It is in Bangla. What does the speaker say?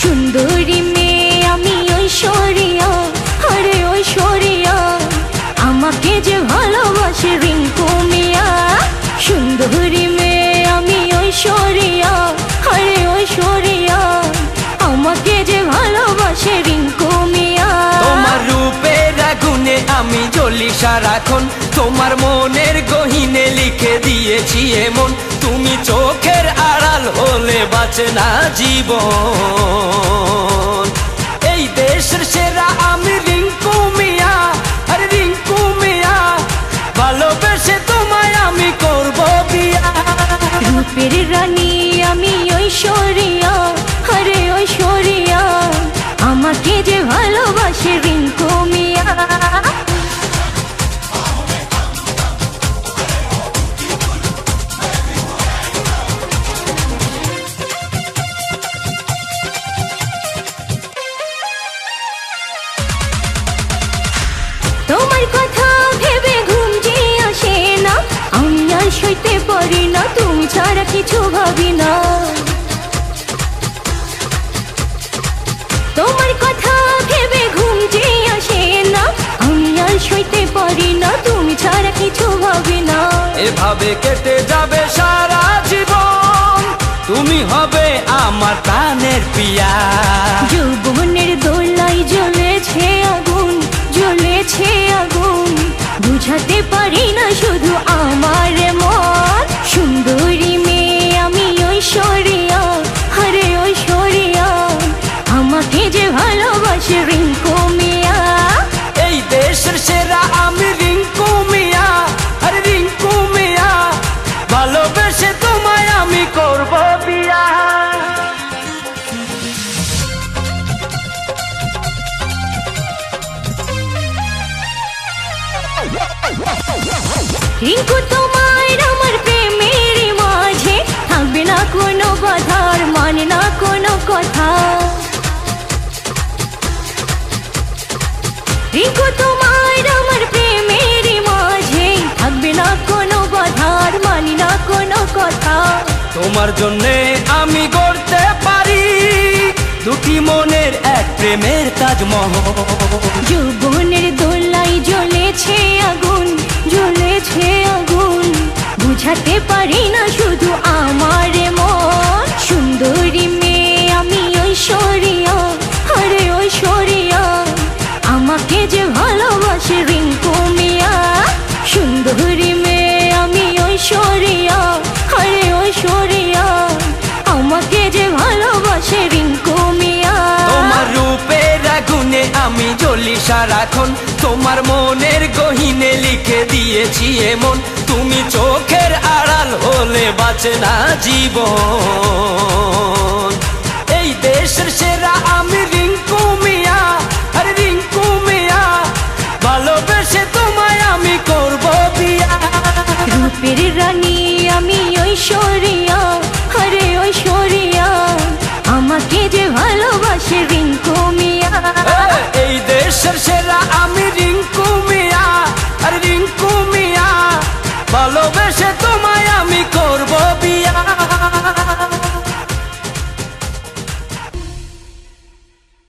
সুন্দরী মেয়ে আমি ঐশ্বরিয়া, আরে ঐশ্বরিয়া, আমাকে যে ভালোবাসে রিঙ্কু মিয়া। সুন্দরী মেয়ে আমি ঐশ্বরিয়া, আরে ঐশ্বরিয়া, আমাকে যে ভালোবাসে রিঙ্কু মিয়া। তোমার রূপের আগুনে আমি জ্বলি সারাক্ষণ, তোমার মনের গহীনে লিখে দিয়েছি এমন, তুমি চোখের আড়াল হলে বাঁচে না জীবন। এই দেশের সেরা আমি রিঙ্কু মিয়া, আরে রিঙ্কু মিয়া, ভালোবেসে তোমায় আমি করব বিয়া। রূপের রানী আমি ঐশ্বরিয়া, আরে ঐশ্বরিয়া, আমাকে যে ভালোবাসে রিঙ্কু মিয়া। তোমার কথা ভেবে ঘুম যে আসে না, আমি আর সইতে পারি না, তুমি ছাড়া কিছু ভাবি না। তোমার কথা ভেবে ঘুম যে আসে না, আমি আর সইতে পারি না, তুমি ছাড়া কিছু ভাবি না। এভাবে কেটে যাবে সারা জীবন, তুমি হবে আমার প্রাণের পিয়া। যৌবনের দোলায় জ্বলেছে আগুন, জ্বলেছে আগুন, বুঝাতে পারি না শুধু আমার মন। সুন্দরী মেয়ে আমি ঐশ্বরিয়া, আরে ঐশ্বরিয়া, আমাকে যে ভালোবাসে রিঙ্কু মিয়া। এই দেশের সেরা আমি রিঙ্কু মিয়া, আরে রিঙ্কু মিয়া, ভালোবেসে তোমায় আমি করব বিয়া। রিঙ্কু তোমার আমার প্রেমের মাঝে থাকবে না কোনো বাধার, মানে না কোনো কথা। রিঙ্কু তোমার আমার প্রেমের মাঝে থাকবে না কোনো বাধার, মানে না কোনো কথা। তোমার জন্যে আমি গড়তে পারি দুটি মনের এক প্রেমের তাজমহল। যৌবনের দোলায় জ্বলেছে আগুন, জ্বলেছে আগুন, বুঝাতে পারি না শুধু আমার মন। সুন্দরী মেয়ে আমি ঐশ্বরিয়া, আরে ঐশ্বরিয়া, আমাকে যে ভালোবাসে রিঙ্কু মিয়া। সুন্দরী মেয়ে আমি ঐশ্বরিয়া, আরে ঐশ্বরিয়া, আমাকে যে ভালোবাসে রিঙ্কু মিয়া। তোমার রূপের আগুনে আমি জ্বলি সারাক্ষণ, তোমার মনের গহীনে লিখে দিয়েছি এমন, তুমি চোখের আড়াল হলে বাঁচে না জীবন। এই দেশের সেরা আমি রিঙ্কু মিয়া, আরে রিঙ্কু মিয়া, ভালোবেসে তোমায় আমি করব বিয়া। রূপের রানী আমি ঐশ্বরিয়া, আরে ঐশ্বরিয়া, আমাকে যে ভালোবাসে রিঙ্কু মিয়া। এই দেশের সেরা